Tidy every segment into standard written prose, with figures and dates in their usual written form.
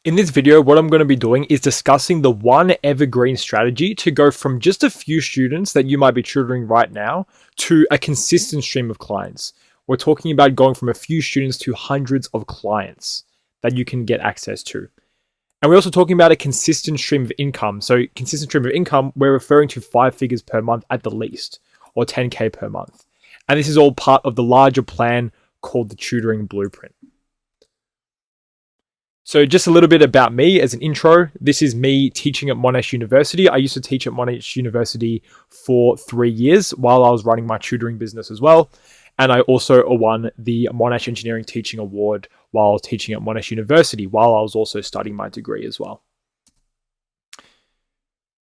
In this video, what I'm going to be doing is discussing the one evergreen strategy to go from just a few students that you might be tutoring right now to a consistent stream of clients. We're talking about going from a few students to hundreds of clients that you can get access to. And we're also talking about a consistent stream of income. So consistent stream of income, we're referring to 5 figures per month at the least, or 10K per month. And this is all part of the larger plan called the Tutoring Blueprint. So just a little bit about me as an intro. This is me teaching at Monash University. I used to teach at Monash University for 3 years while I was running my tutoring business as well. And I also won the Monash Engineering Teaching Award while teaching at Monash University while I was also studying my degree as well.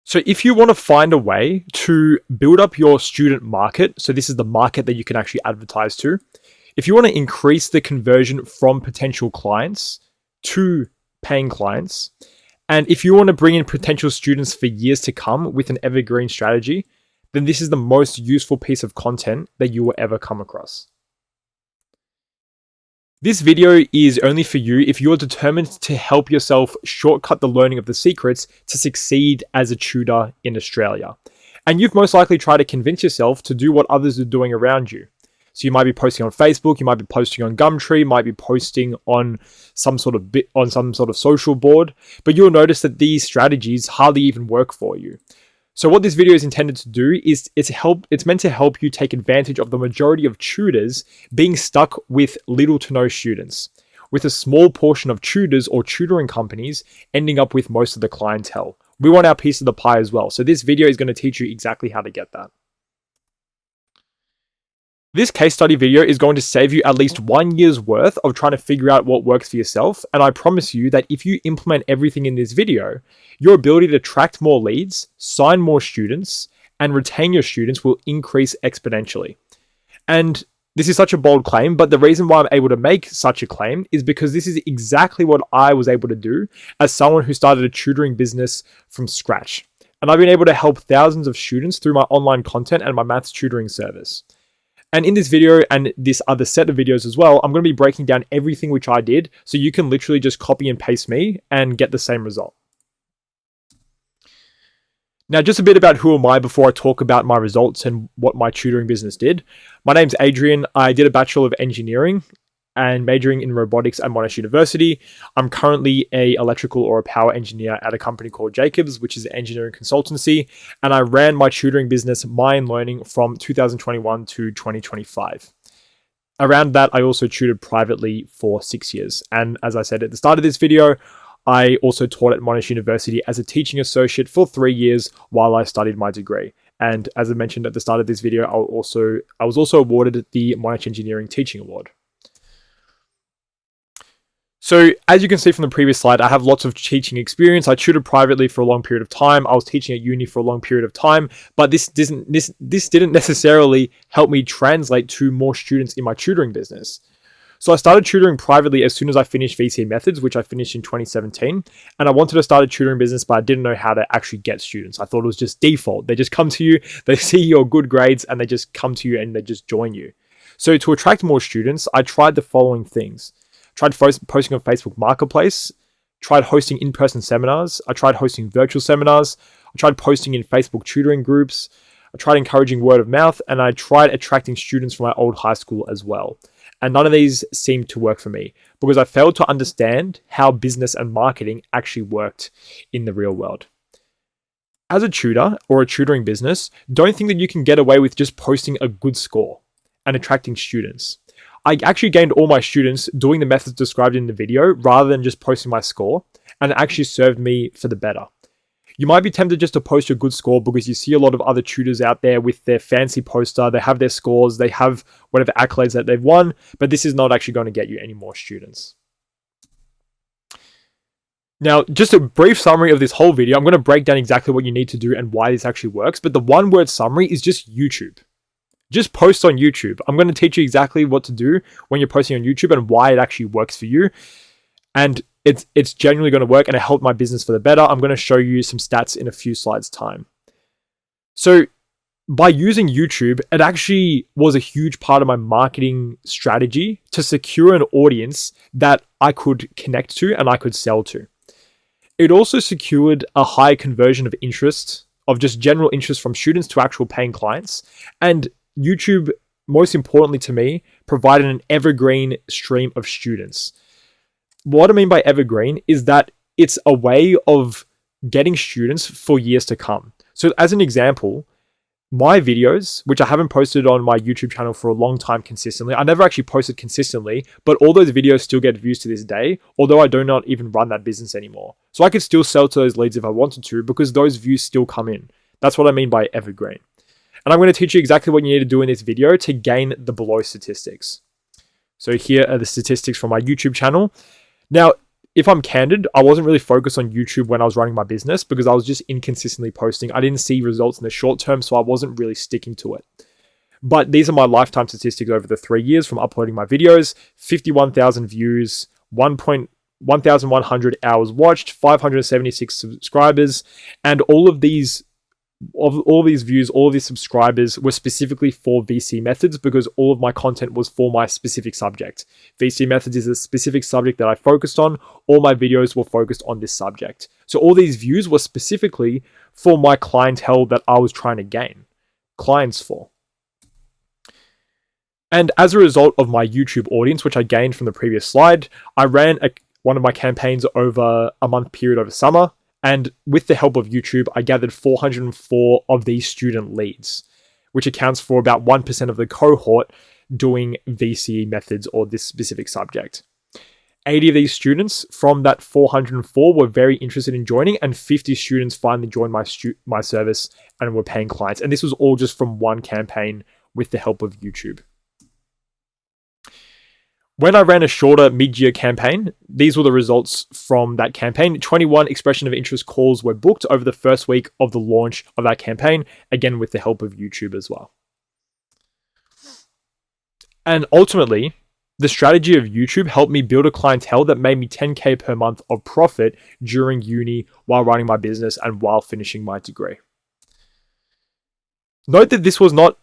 So if you want to find a way to build up your student market, so this is the market that you can actually advertise to. If you want to increase the conversion from potential clients to paying clients, and if you want to bring in potential students for years to come with an evergreen strategy, then this is the most useful piece of content that you will ever come across. This video is only for you if you're determined to help yourself shortcut the learning of the secrets to succeed as a tutor in Australia. And you've most likely tried to convince yourself to do what others are doing around you. So you might be posting on Facebook, you might be posting on Gumtree, you might be posting on some sort of social board, but you'll notice that these strategies hardly even work for you. So what this video is intended to do is it's meant to help you take advantage of the majority of tutors being stuck with little to no students, with a small portion of tutors or tutoring companies ending up with most of the clientele. We want our piece of the pie as well. So this video is going to teach you exactly how to get that. This case study video is going to save you at least 1 year's worth of trying to figure out what works for yourself. And I promise you that if you implement everything in this video, your ability to attract more leads, sign more students, and retain your students will increase exponentially. And this is such a bold claim, but the reason why I'm able to make such a claim is because this is exactly what I was able to do as someone who started a tutoring business from scratch. And I've been able to help thousands of students through my online content and my maths tutoring service. And in this video and this other set of videos as well, I'm going to be breaking down everything which I did so you can literally just copy and paste me and get the same result. Now, just a bit about who am I before I talk about my results and what my tutoring business did. My name's Adrian. I did a Bachelor of Engineering and majoring in robotics at Monash University. I'm currently an electrical or a power engineer at a company called Jacobs, which is an engineering consultancy. And I ran my tutoring business, Mind Learning, from 2021 to 2025. Around that, I also tutored privately for 6 years. And as I said at the start of this video, I also taught at Monash University as a teaching associate for 3 years while I studied my degree. And as I mentioned at the start of this video, I was also awarded the Monash Engineering Teaching Award. So as you can see from the previous slide, I have lots of teaching experience. I tutored privately for a long period of time. I was teaching at uni for a long period of time, but this didn't necessarily help me translate to more students in my tutoring business. So I started tutoring privately as soon as I finished VCA Methods, which I finished in 2017. And I wanted to start a tutoring business, but I didn't know how to actually get students. I thought it was just default. They just come to you, they see your good grades, and they just come to you and they just join you. So to attract more students, I tried the following things. Tried posting on Facebook Marketplace, tried hosting in-person seminars, I tried hosting virtual seminars, I tried posting in Facebook tutoring groups, I tried encouraging word of mouth, and I tried attracting students from my old high school as well. And none of these seemed to work for me because I failed to understand how business and marketing actually worked in the real world. As a tutor or a tutoring business, don't think that you can get away with just posting a good score and attracting students. I actually gained all my students doing the methods described in the video rather than just posting my score, and it actually served me for the better. You might be tempted just to post your good score because you see a lot of other tutors out there with their fancy poster, they have their scores, they have whatever accolades that they've won, but this is not actually going to get you any more students. Now, just a brief summary of this whole video. I'm going to break down exactly what you need to do and why this actually works, but the one-word summary is just YouTube. Just post on YouTube. I'm going to teach you exactly what to do when you're posting on YouTube and why it actually works for you. And it's genuinely going to work and it helped my business for the better. I'm going to show you some stats in a few slides' time. So by using YouTube, it actually was a huge part of my marketing strategy to secure an audience that I could connect to and I could sell to. It also secured a high conversion of interest, of just general interest from students to actual paying clients. And YouTube, most importantly to me, provided an evergreen stream of students. What I mean by evergreen is that it's a way of getting students for years to come. So as an example, my videos, which I haven't posted on my YouTube channel for a long time consistently, I never actually posted consistently, but all those videos still get views to this day, although I do not even run that business anymore. So I could still sell to those leads if I wanted to, because those views still come in. That's what I mean by evergreen. And I'm going to teach you exactly what you need to do in this video to gain the below statistics. So here are the statistics from my YouTube channel. Now, if I'm candid, I wasn't really focused on YouTube when I was running my business because I was just inconsistently posting. I didn't see results in the short term, so I wasn't really sticking to it. But these are my lifetime statistics over the 3 years from uploading my videos: 51,000 views, 1,100 hours watched, 576 subscribers, and all of these views, all of these subscribers were specifically for VC methods because all of my content was for my specific subject. VC methods is a specific subject that I focused on. All my videos were focused on this subject. So all these views were specifically for my clientele that I was trying to gain clients for. And as a result of my YouTube audience, which I gained from the previous slide, I ran one of my campaigns over a month period over summer. And with the help of YouTube, I gathered 404 of these student leads, which accounts for about 1% of the cohort doing VCE methods or this specific subject. 80 of these students from that 404 were very interested in joining, and 50 students finally joined my service and were paying clients. And this was all just from one campaign with the help of YouTube. When I ran a shorter mid-year campaign, these were the results from that campaign. 21 expression of interest calls were booked over the first week of the launch of that campaign, again with the help of YouTube as well. And ultimately, the strategy of YouTube helped me build a clientele that made me 10K per month of profit during uni while running my business and while finishing my degree. Note that this was not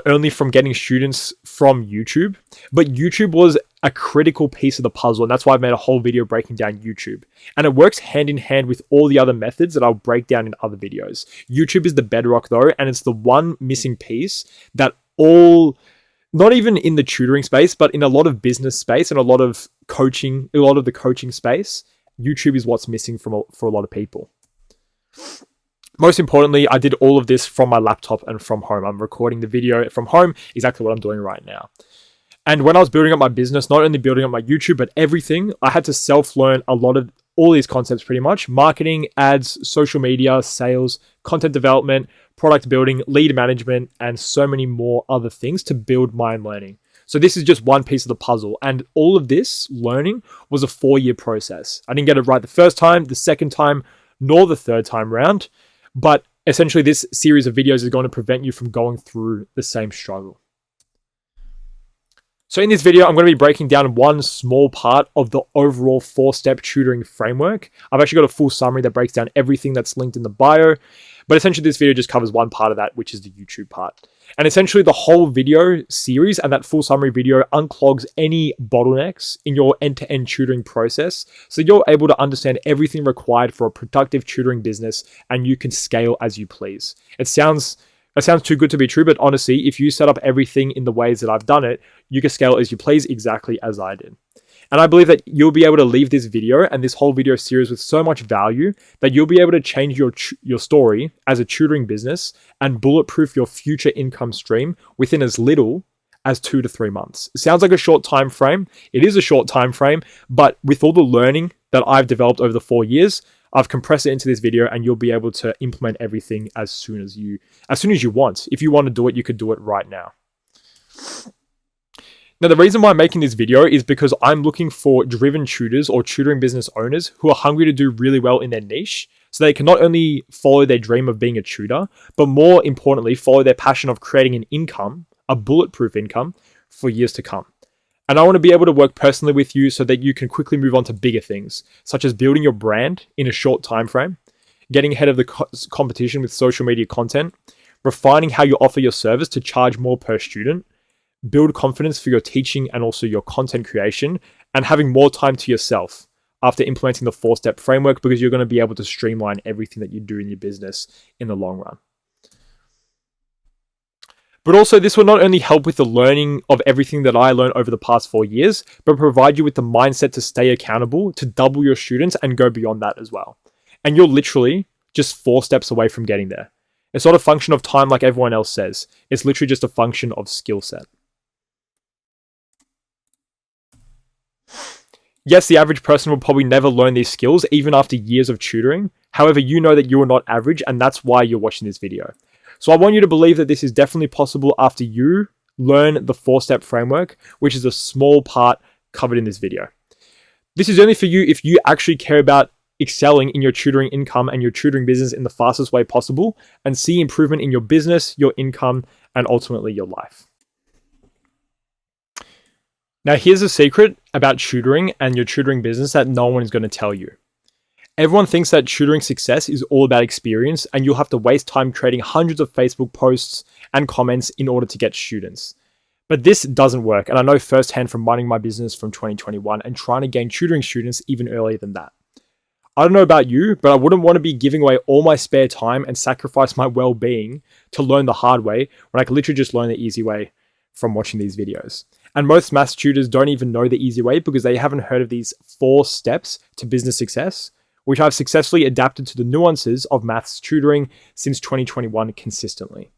only from getting students from YouTube, but YouTube was a critical piece of the puzzle. And that's why I've made a whole video breaking down YouTube. And it works hand in hand with all the other methods that I'll break down in other videos. YouTube is the bedrock though, and it's the one missing piece that not even in the tutoring space, but in a lot of business space and a lot of the coaching space, YouTube is what's missing for a lot of people. Most importantly, I did all of this from my laptop and from home. I'm recording the video from home, exactly what I'm doing right now. And when I was building up my business, not only building up my YouTube, but everything, I had to self-learn a lot of all these concepts pretty much: marketing, ads, social media, sales, content development, product building, lead management, and so many more other things to build my own learning. So this is just one piece of the puzzle. And all of this learning was a 4-year process. I didn't get it right the first time, the second time, nor the third time round. But essentially, this series of videos is going to prevent you from going through the same struggle. So in this video, I'm going to be breaking down one small part of the overall 4-step tutoring framework. I've actually got a full summary that breaks down everything that's linked in the bio. But essentially, this video just covers one part of that, which is the YouTube part. And essentially, the whole video series and that full summary video unclogs any bottlenecks in your end-to-end tutoring process, so you're able to understand everything required for a productive tutoring business, and you can scale as you please. It sounds too good to be true, but honestly, if you set up everything in the ways that I've done it, you can scale as you please, exactly as I did. And I believe that you'll be able to leave this video and this whole video series with so much value that you'll be able to change your story as a tutoring business and bulletproof your future income stream within as little as 2 to 3 months. It sounds like a short time frame. It is a short time frame, but with all the learning that I've developed over the 4 years, I've compressed it into this video, and you'll be able to implement everything as soon as you want. If you want to do it, you could do it right now. Now, the reason why I'm making this video is because I'm looking for driven tutors or tutoring business owners who are hungry to do really well in their niche, so they can not only follow their dream of being a tutor, but more importantly, follow their passion of creating an income, a bulletproof income, for years to come. And I want to be able to work personally with you so that you can quickly move on to bigger things, such as building your brand in a short time frame, getting ahead of the competition with social media content, refining how you offer your service to charge more per student, build confidence for your teaching and also your content creation, and having more time to yourself. after implementing the 4-step framework, because you're going to be able to streamline everything that you do in your business in the long run. But also, this will not only help with the learning of everything that I learned over the past 4 years, but provide you with the mindset to stay accountable, to double your students and go beyond that as well. And you're literally just 4 steps away from getting there. It's not a function of time like everyone else says. It's literally just a function of skill set. Yes, the average person will probably never learn these skills, even after years of tutoring. However, you know that you are not average, and that's why you're watching this video. So I want you to believe that this is definitely possible after you learn the 4-step framework, which is a small part covered in this video. This is only for you if you actually care about excelling in your tutoring income and your tutoring business in the fastest way possible, and see improvement in your business, your income, and ultimately your life. Now, here's a secret about tutoring and your tutoring business that no one is going to tell you. Everyone thinks that tutoring success is all about experience, and you'll have to waste time creating hundreds of Facebook posts and comments in order to get students. But this doesn't work, and I know firsthand from running my business from 2021 and trying to gain tutoring students even earlier than that. I don't know about you, but I wouldn't want to be giving away all my spare time and sacrifice my well-being to learn the hard way when I could literally just learn the easy way from watching these videos. And most maths tutors don't even know the easy way because they haven't heard of these 4 steps to business success, which I've successfully adapted to the nuances of maths tutoring since 2021 consistently.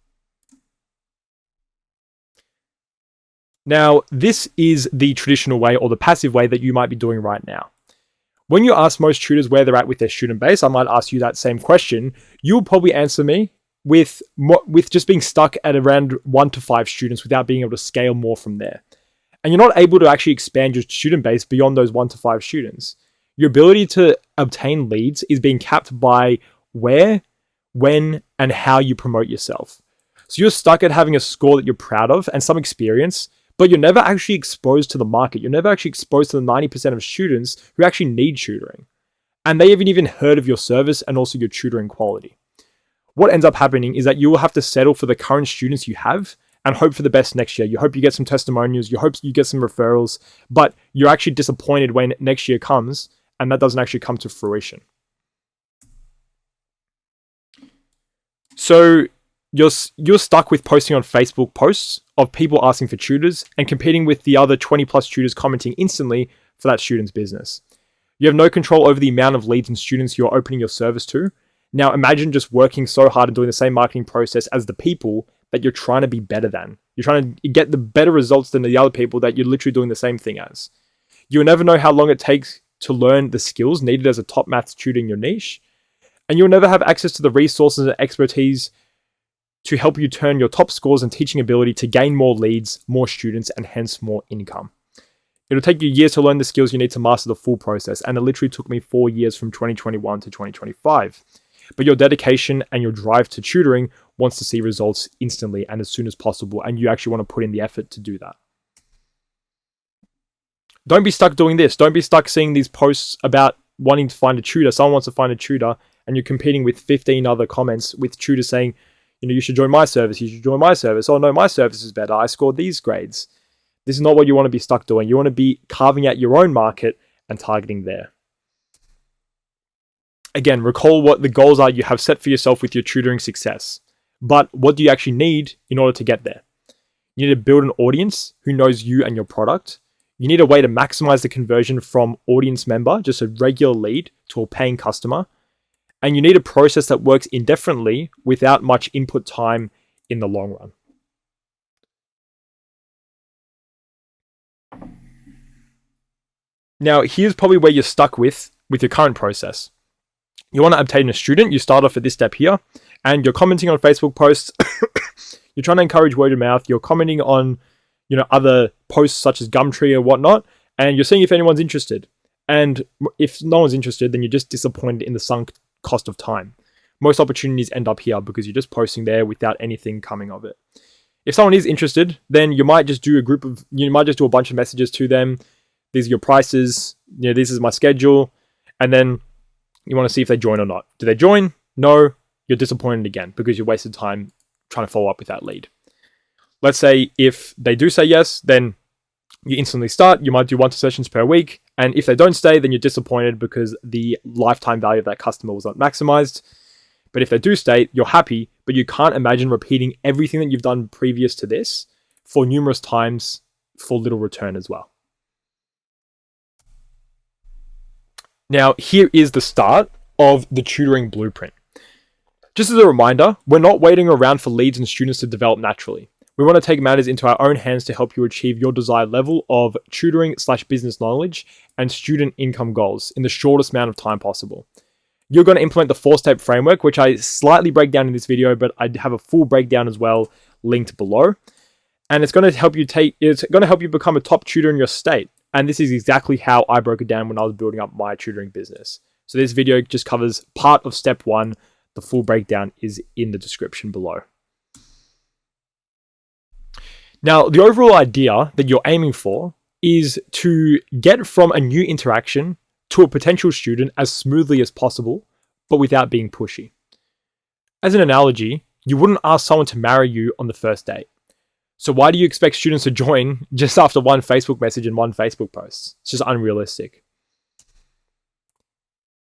Now, this is the traditional way or the passive way that you might be doing right now. When you ask most tutors where they're at with their student base, I might ask you that same question. You'll probably answer me with just being stuck at around 1 to 5 students without being able to scale more from there. And you're not able to actually expand your student base beyond those 1 to 5 students. Your ability to obtain leads is being capped by where, when, and how you promote yourself. So you're stuck at having a score that you're proud of and some experience, but you're never actually exposed to the market. You're never actually exposed to the 90% of students who actually need tutoring. And they haven't even heard of your service and also your tutoring quality. What ends up happening is that you will have to settle for the current students you have and hope for the best next year. You hope you get some testimonials, you hope you get some referrals, but you're actually disappointed when next year comes and that doesn't actually come to fruition. So you're stuck with posting on Facebook posts of people asking for tutors and competing with the other 20 plus tutors commenting instantly for that student's business. You have no control over the amount of leads and students you're opening your service to. Now imagine just working so hard and doing the same marketing process as the people that you're trying to be better than. You're trying to get the better results than the other people that you're literally doing the same thing as. You'll never know how long it takes to learn the skills needed as a top maths tutor in your niche. And you'll never have access to the resources and expertise to help you turn your top scores and teaching ability to gain more leads, more students, and hence more income. It'll take you years to learn the skills you need to master the full process, and it literally took me 4 years from 2021 to 2025. But your dedication and your drive to tutoring wants to see results instantly and as soon as possible, and you actually want to put in the effort to do that. Don't be stuck doing this. Don't be stuck seeing these posts about wanting to find a tutor. Someone wants to find a tutor, and you're competing with 15 other comments with tutors saying, you should join my service. You should join my service. Oh no, my service is better. I scored these grades. This is not what you want to be stuck doing. You want to be carving out your own market and targeting there. Again, recall what the goals are you have set for yourself with your tutoring success. But what do you actually need in order to get there? You need to build an audience who knows you and your product. You need a way to maximize the conversion from audience member, just a regular lead, to a paying customer. And you need a process that works indefinitely without much input time in the long run. Now, here's probably where you're stuck with your current process. You want to obtain a student, you start off at this step here, and you're commenting on Facebook posts. You're trying to encourage word of mouth. You're commenting on, other posts such as Gumtree or whatnot, and you're seeing if anyone's interested. And if no one's interested, then you're just disappointed in the sunk cost of time. Most opportunities end up here because you're just posting there without anything coming of it. If someone is interested, then you might just do a bunch of messages to them. These are your prices. This is my schedule. And then you want to see if they join or not. Do they join? No. You're disappointed again because you wasted time trying to follow up with that lead. Let's say if they do say yes, then You instantly start, you might do 1 to 2 sessions per week, and if they don't stay, then you're disappointed because the lifetime value of that customer was not maximized. But if they do stay, you're happy, but you can't imagine repeating everything that you've done previous to this for numerous times for little return as well. Now, here is the start of the tutoring blueprint. Just as a reminder, we're not waiting around for leads and students to develop naturally. We want to take matters into our own hands to help you achieve your desired level of tutoring/business knowledge and student income goals in the shortest amount of time possible. You're going to implement the 4-step framework, which I slightly break down in this video, but I have a full breakdown as well linked below. And it's going to help you become a top tutor in your state. And this is exactly how I broke it down when I was building up my tutoring business. So this video just covers part of step 1. The full breakdown is in the description below. Now, the overall idea that you're aiming for is to get from a new interaction to a potential student as smoothly as possible, but without being pushy. As an analogy, you wouldn't ask someone to marry you on the first date. So why do you expect students to join just after 1 Facebook message and 1 Facebook post? It's just unrealistic.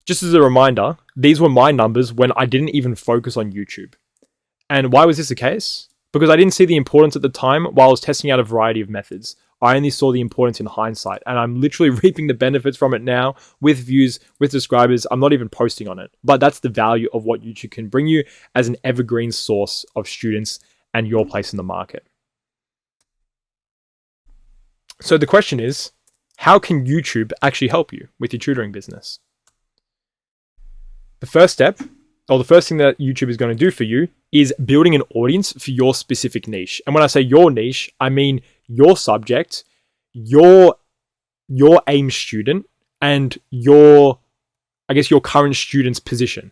Just as a reminder, these were my numbers when I didn't even focus on YouTube. And why was this the case? Because I didn't see the importance at the time while I was testing out a variety of methods. I only saw the importance in hindsight, and I'm literally reaping the benefits from it now with views, with subscribers. I'm not even posting on it, but that's the value of what YouTube can bring you as an evergreen source of students and your place in the market. So the question is, how can YouTube actually help you with your tutoring business? The first step, or the first thing that YouTube is going to do for you, is building an audience for your specific niche. And when I say your niche, I mean your subject, your aim student, and your current student's position.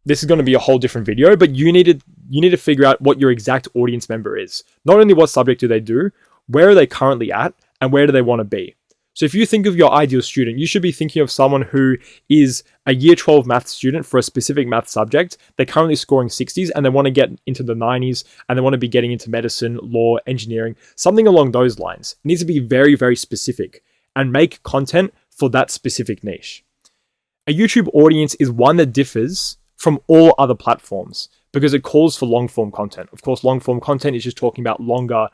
This is going to be a whole different video, but you need to figure out what your exact audience member is. Not only what subject do they do, where are they currently at, and where do they want to be? So if you think of your ideal student, you should be thinking of someone who is a year 12 math student for a specific math subject. They're currently scoring 60s and they want to get into the 90s and they want to be getting into medicine, law, engineering, something along those lines. It needs to be very, very specific and make content for that specific niche. A YouTube audience is one that differs from all other platforms because it calls for long form content. Of course, long form content is just talking about longer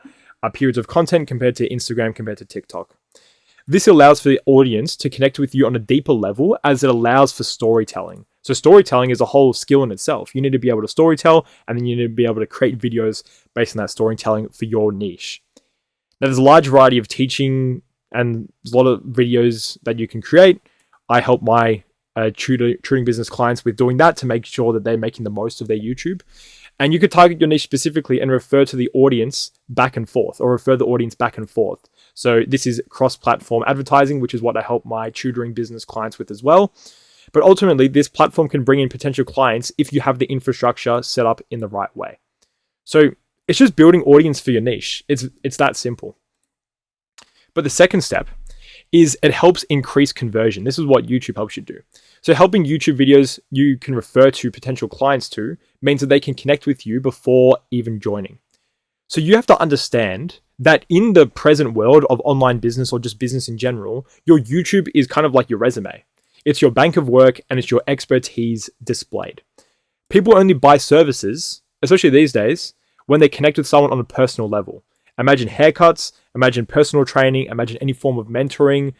periods of content compared to Instagram, compared to TikTok. This allows for the audience to connect with you on a deeper level as it allows for storytelling. So storytelling is a whole skill in itself. You need to be able to storytell, and then you need to be able to create videos based on that storytelling for your niche. Now, there's a large variety of teaching and there's a lot of videos that you can create. I help my tutoring business clients with doing that to make sure that they're making the most of their YouTube. And you could target your niche specifically and refer to the audience back and forth, or refer the audience back and forth. So this is cross-platform advertising, which is what I help my tutoring business clients with as well. But ultimately, this platform can bring in potential clients if you have the infrastructure set up in the right way. So it's just building audience for your niche. It's that simple. But the second step is it helps increase conversion. This is what YouTube helps you do. So helping YouTube videos you can refer to potential clients to means that they can connect with you before even joining. So you have to understand that in the present world of online business or just business in general, your YouTube is kind of like your resume. It's your bank of work and it's your expertise displayed. People only buy services, especially these days, when they connect with someone on a personal level. Imagine haircuts, imagine personal training, imagine any form of mentoring.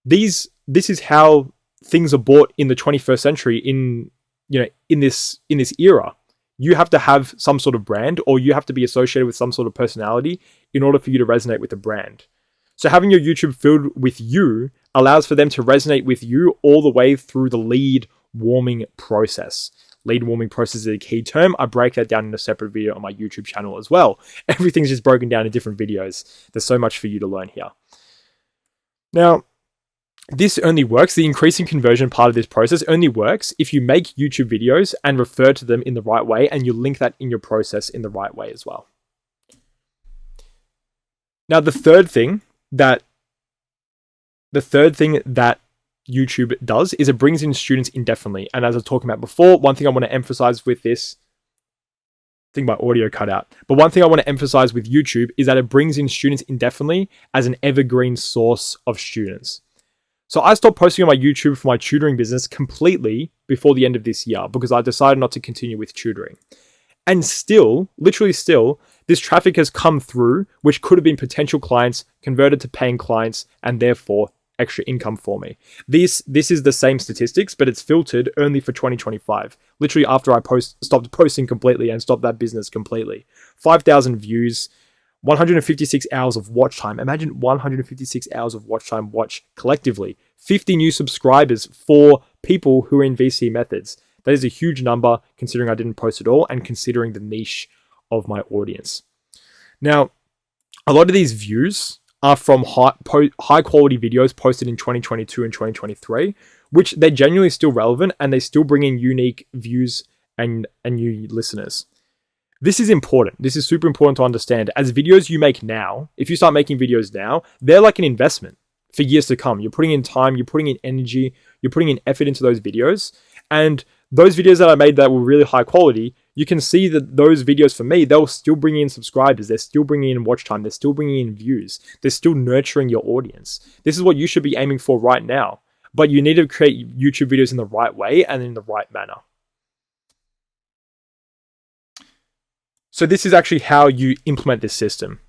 This is how things are bought in the 21st century in this era. You have to have some sort of brand, or you have to be associated with some sort of personality in order for you to resonate with the brand. So having your YouTube filled with you allows for them to resonate with you all the way through the lead warming process. Lead warming process is a key term. I break that down in a separate video on my YouTube channel as well. Everything's just broken down in different videos. There's so much for you to learn here. Now, this only works, the increasing conversion part of this process only works if you make YouTube videos and refer to them in the right way, and you link that in your process in the right way as well. Now, the third thing that YouTube does is it brings in students indefinitely. And as I was talking about before, one thing I want to emphasize with this think my audio cut out. But one thing I want to emphasize with YouTube is that it brings in students indefinitely as an evergreen source of students. So I stopped posting on my YouTube for my tutoring business completely before the end of this year because I decided not to continue with tutoring. And still, literally still, this traffic has come through, which could have been potential clients converted to paying clients and therefore extra income for me. This is the same statistics, but it's filtered only for 2025. Literally after I stopped posting completely and stopped that business completely. 5,000 views, 156 hours of watch time. Imagine 156 hours of watch time watched collectively. 50 new subscribers for people who are in VC methods. That is a huge number considering I didn't post at all and considering the niche of my audience. Now, a lot of these views are from high quality videos posted in 2022 and 2023, which they're genuinely still relevant and they still bring in unique views and new listeners. This is important. This is super important to understand. As videos you make now, if you start making videos now, they're like an investment for years to come. You're putting in time, you're putting in energy, you're putting in effort into those videos. And those videos that I made that were really high quality, you can see that those videos for me, they'll still bring in subscribers. They're still bringing in watch time. They're still bringing in views. They're still nurturing your audience. This is what you should be aiming for right now. But you need to create YouTube videos in the right way and in the right manner. So this is actually how you implement this system.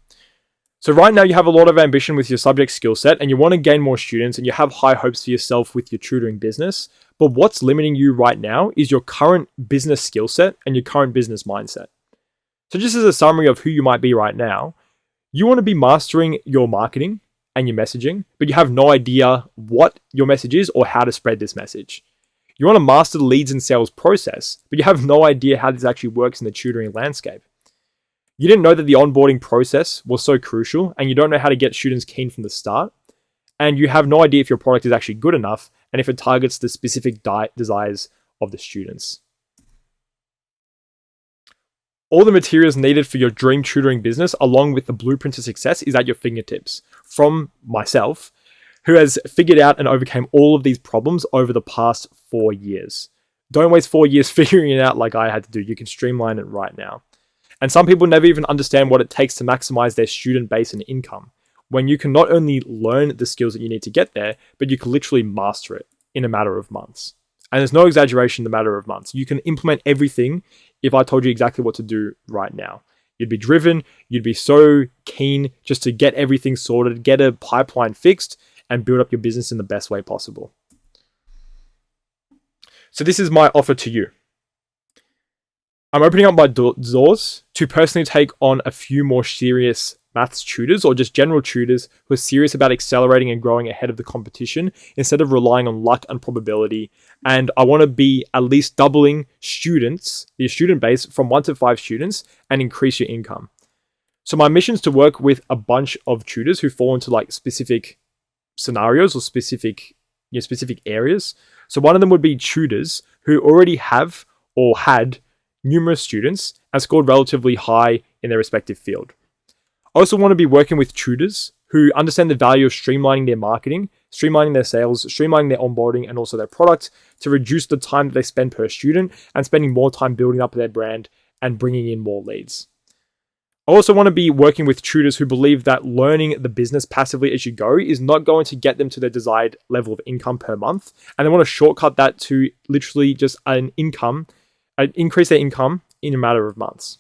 So right now you have a lot of ambition with your subject skill set and you want to gain more students and you have high hopes for yourself with your tutoring business. But what's limiting you right now is your current business skill set and your current business mindset. So just as a summary of who you might be right now, you want to be mastering your marketing and your messaging, but you have no idea what your message is or how to spread this message. You want to master the leads and sales process, but you have no idea how this actually works in the tutoring landscape. You didn't know that the onboarding process was so crucial and you don't know how to get students keen from the start. And you have no idea if your product is actually good enough and if it targets the specific desires of the students. All the materials needed for your dream tutoring business, along with the blueprint to success, is at your fingertips from myself, who has figured out and overcame all of these problems over the past 4 years. Don't waste 4 years figuring it out like I had to do. You can streamline it right now. And some people never even understand what it takes to maximize their student base and income, when you can not only learn the skills that you need to get there, but you can literally master it in a matter of months. And there's no exaggeration in the matter of months. You can implement everything if I told you exactly what to do right now. You'd be driven, you'd be so keen just to get everything sorted, get a pipeline fixed, and build up your business in the best way possible. So this is my offer to you. I'm opening up my doors to personally take on a few more serious maths tutors or just general tutors who are serious about accelerating and growing ahead of the competition instead of relying on luck and probability. And I want to be at least doubling your student base from 1 to 5 students and increase your income. So my mission is to work with a bunch of tutors who fall into like specific scenarios or specific areas. So one of them would be tutors who already have or had numerous students and scored relatively high in their respective field. I also want to be working with tutors who understand the value of streamlining their marketing, streamlining their sales, streamlining their onboarding, and also their product to reduce the time that they spend per student and spending more time building up their brand and bringing in more leads. I also want to be working with tutors who believe that learning the business passively as you go is not going to get them to their desired level of income per month, and they want to shortcut that to literally just increase their income in a matter of months.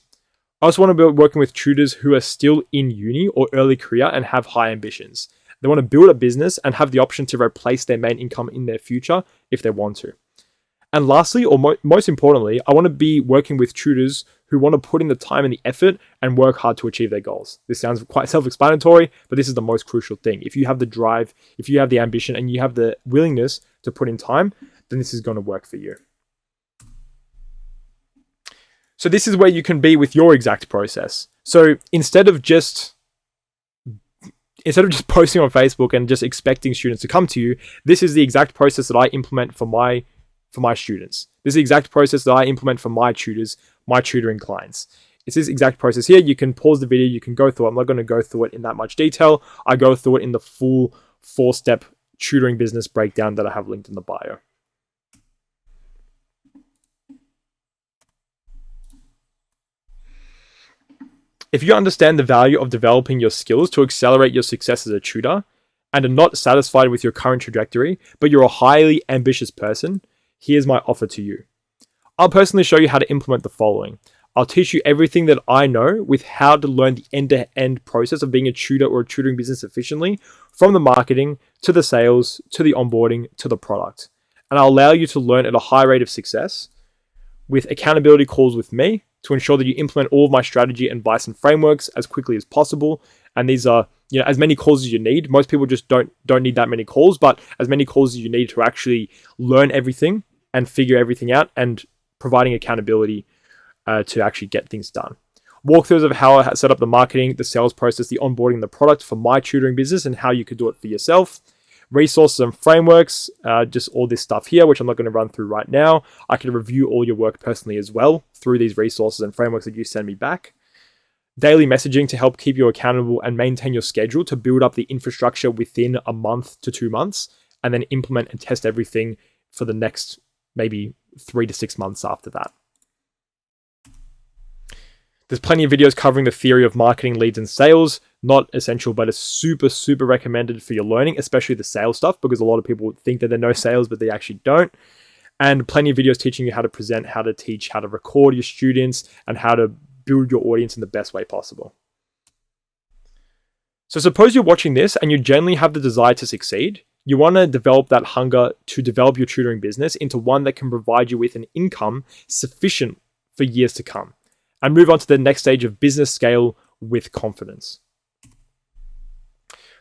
I also want to be working with tutors who are still in uni or early career and have high ambitions. They want to build a business and have the option to replace their main income in their future if they want to. And lastly, or most importantly, I want to be working with tutors who want to put in the time and the effort and work hard to achieve their goals. This sounds quite self-explanatory, but this is the most crucial thing. If you have the drive, if you have the ambition, and you have the willingness to put in time, then this is going to work for you. So this is where you can be with your exact process. So instead of just posting on Facebook and just expecting students to come to you, this is the exact process that I implement for my students. This is the exact process that I implement for my tutors, my tutoring clients. It's this exact process here. You can pause the video, you can go through it. I'm not going to go through it in that much detail. I go through it in the full 4-step tutoring business breakdown that I have linked in the bio. If you understand the value of developing your skills to accelerate your success as a tutor and are not satisfied with your current trajectory, but you're a highly ambitious person, here's my offer to you. I'll personally show you how to implement the following. I'll teach you everything that I know with how to learn the end-to-end process of being a tutor or a tutoring business efficiently, from the marketing to the sales to the onboarding to the product. And I'll allow you to learn at a high rate of success with accountability calls with me to ensure that you implement all of my strategy, advice, and frameworks as quickly as possible. And these are, as many calls as you need. Most people just don't need that many calls, but as many calls as you need to actually learn everything and figure everything out, and providing accountability to actually get things done. Walkthroughs of how I set up the marketing, the sales process, the onboarding, the product for my tutoring business, and how you could do it for yourself. Resources and frameworks, just all this stuff here, which I'm not going to run through right now. I can review all your work personally as well through these resources and frameworks that you send me back. Daily messaging to help keep you accountable and maintain your schedule to build up the infrastructure within a month to 2 months, and then implement and test everything for the next maybe 3 to 6 months after that. There's plenty of videos covering the theory of marketing, leads, and sales. Not essential, but it's super, super recommended for your learning, especially the sales stuff, because a lot of people think that they know sales, but they actually don't. And plenty of videos teaching you how to present, how to teach, how to record your students, and how to build your audience in the best way possible. So suppose you're watching this and you genuinely have the desire to succeed. You want to develop that hunger to develop your tutoring business into one that can provide you with an income sufficient for years to come, and move on to the next stage of business scale with confidence.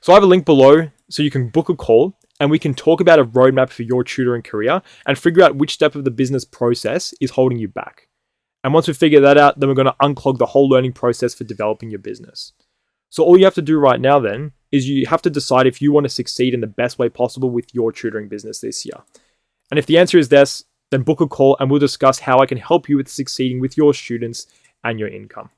So I have a link below so you can book a call and we can talk about a roadmap for your tutoring career and figure out which step of the business process is holding you back. And once we figure that out, then we're going to unclog the whole learning process for developing your business. So all you have to do right now then is you have to decide if you want to succeed in the best way possible with your tutoring business this year. And if the answer is yes, then book a call and we'll discuss how I can help you with succeeding with your students and your income.